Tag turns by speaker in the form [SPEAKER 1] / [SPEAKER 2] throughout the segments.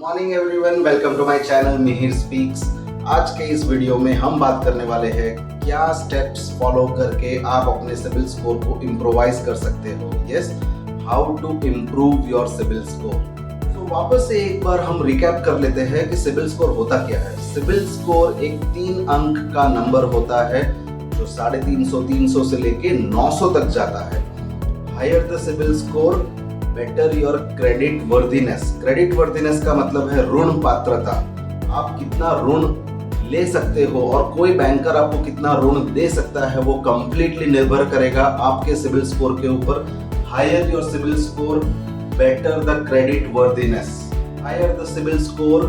[SPEAKER 1] Morning everyone, welcome to my channel Mihir speaks. आज के इस वीडियो में हम बात करने वाले हैं क्या स्टेप्स फॉलो करके आप अपने सिबिल स्कोर को इम्प्रोवाइज कर सकते हो। Yes, how to improve your CIBIL score. तो वापस से एक बार हम रिकैप कर लेते हैं कि सिबिल स्कोर होता क्या है। सिबिल स्कोर एक 3 अंक का नंबर होता है जो 350, 300 से लेके 900 तक जाता है। Higher the CIBIL score better your creditworthiness. Creditworthiness का मतलब है ऋण पात्रता। आप कितना ऋण ले सकते हो और कोई बैंकर आपको कितना ऋण दे सकता है वो कंप्लीटली निर्भर करेगा आपके सिबिल स्कोर के ऊपर। Higher your CIBIL score better the creditworthiness. Higher the CIBIL score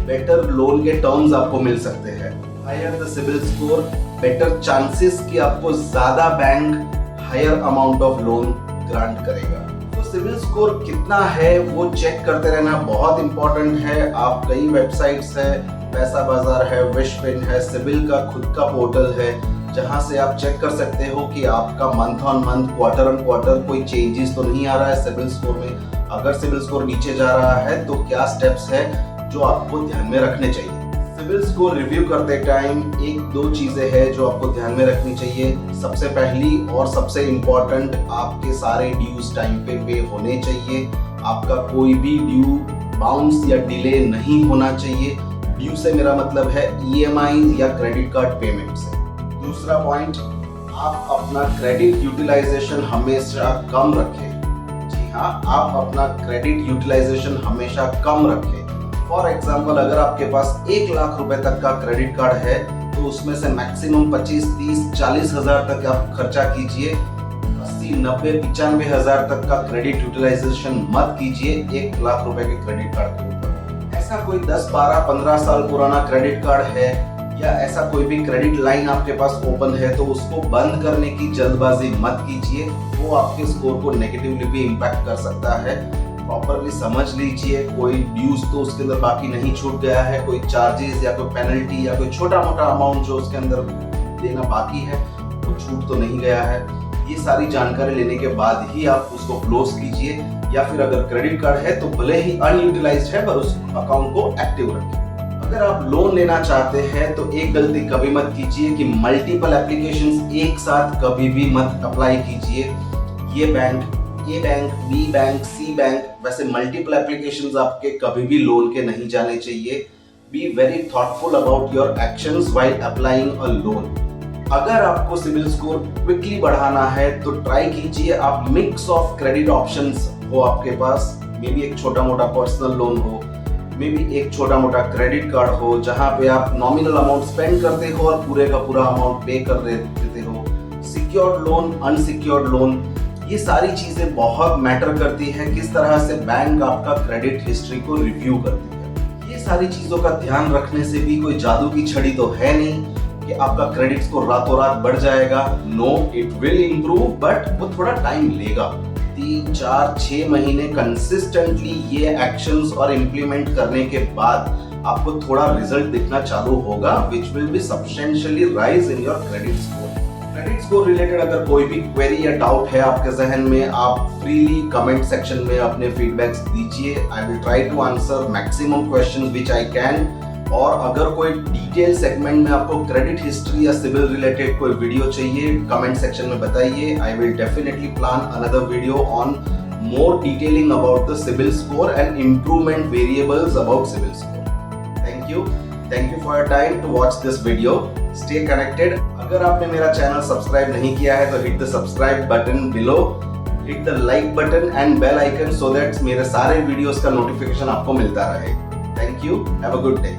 [SPEAKER 1] better loan के टर्म्स आपको मिल सकते हैं। Higher the CIBIL score better chances कि आपको ज्यादा bank higher amount of loan grant करेगा। सिबिल स्कोर कितना है वो चेक करते रहना बहुत इंपॉर्टेंट है। आप कई वेबसाइट्स है, पैसा बाजार है, विशफिन है, सिबिल का खुद का पोर्टल है जहां से आप चेक कर सकते हो कि आपका month on month, quarter on quarter कोई चेंजेस तो नहीं आ रहा है सिबिल स्कोर में। अगर सिबिल स्कोर नीचे जा रहा है तो क्या स्टेप्स है जो आपको ध्यान में रखने चाहिए। सिबिल स्कोर रिव्यू करते टाइम 1-2 चीजें हैं जो आपको ध्यान में रखनी चाहिए। सबसे पहली और सबसे इम्पोर्टेंट, आपके सारे ड्यूज टाइम पे होने चाहिए। आपका कोई भी ड्यू बाउंस या डिले नहीं होना चाहिए। ड्यू से मेरा मतलब है EMI या क्रेडिट कार्ड पेमेंट से। दूसरा पॉइंट, आप अपना क्रेडिट यूटिलाइजेशन हमेशा कम रखें। जी हाँ, आप अपना क्रेडिट यूटिलाइजेशन हमेशा कम रखें। फॉर एग्जाम्पल, अगर आपके पास 1 लाख रुपए तक का क्रेडिट कार्ड है तो उसमें से मैक्सिमम 25, 30, 40 हजार तक आप खर्चा कीजिए। 80, 90, 95 हजार तक का क्रेडिट यूटिलाइजेशन मत कीजिए 1 लाख रुपए के क्रेडिट कार्ड के ऊपर। ऐसा कोई 10, 12, 15 साल पुराना क्रेडिट कार्ड है या ऐसा कोई भी क्रेडिट लाइन आपके पास ओपन है तो उसको बंद करने की जल्दबाजी मत कीजिए। वो आपके स्कोर को नेगेटिवली भी इम्पैक्ट कर सकता है। प्रॉपरली समझ लीजिए, कोई ड्यूज तो उसके अंदर बाकी नहीं छूट गया है, कोई चार्जेस या कोई पेनल्टी या कोई छोटा मोटा अमाउंट जो उसके अंदर देना बाकी है वो छूट तो नहीं गया है। ये सारी जानकारी लेने के बाद ही आप उसको क्लोज कीजिए। या फिर अगर क्रेडिट कार्ड है तो भले ही अनयूटिलाइज्ड है पर उस अकाउंट को एक्टिव रखिए। अगर आप लोन लेना चाहते हैं तो एक गलती कभी मत कीजिए कि मल्टीपल एप्लीकेशंस एक साथ कभी भी मत अप्लाई कीजिए। ये बैंक, ए बैंक, बी बैंक, सी बैंक, वैसे मल्टीपल एप्लीकेशंस आपके कभी भी लोन के नहीं जाने चाहिए। Be very thoughtful about your actions while applying a loan. अगर आपको सिबिल स्कोर क्विकली बढ़ाना है तो ट्राई कीजिए आप मिक्स ऑफ क्रेडिट ऑप्शंस हो आपके पास। मे बी एक छोटा मोटा पर्सनल लोन हो, मे बी एक छोटा मोटा क्रेडिट कार्ड हो जहां पे आप नॉमिनल अमाउंट स्पेंड करते हो और पूरे का पूरा अमाउंट पे कर देते हो। सिक्योर्ड लोन, अनसिक्योर्ड लोन, ये सारी चीजें बहुत मैटर करती है किस तरह से बैंक आपका क्रेडिट हिस्ट्री को रिव्यू करती है। ये सारी चीजों का ध्यान रखने से भी कोई जादू की छड़ी तो है नहीं कि आपका क्रेडिट स्कोर रातों रात बढ़ जाएगा। No, it will improve but वो थोड़ा टाइम लेगा। 3, 4, 6 महीने कंसिस्टेंटली ये एक्शंस और इम्प्लीमेंट करने के बाद आपको थोड़ा रिजल्ट दिखना चालू होगा which will be substantially rise in your credit score. Credit score related अगर कोई भी क्वेरी या डाउट है आपके जहन में, आप फ्रीली कमेंट सेक्शन में अपने फीडबैक्स दीजिए। I will try to answer maximum questions which I can. और अगर कोई डिटेल सेगमेंट में आपको क्रेडिट हिस्ट्री या सिबिल रिलेटेड कोई वीडियो चाहिए, कमेंट सेक्शन में बताइए। I will definitely plan another video on more detailing about the CIBIL score and improvement variables about CIBIL score. Thank you for your time to watch this video. Stay connected. अगर आपने मेरा channel subscribe नहीं किया है तो hit the subscribe button below, hit the like button and bell icon so that मेरे सारे videos का नोटिफिकेशन आपको मिलता रहे। Thank you, have a good day.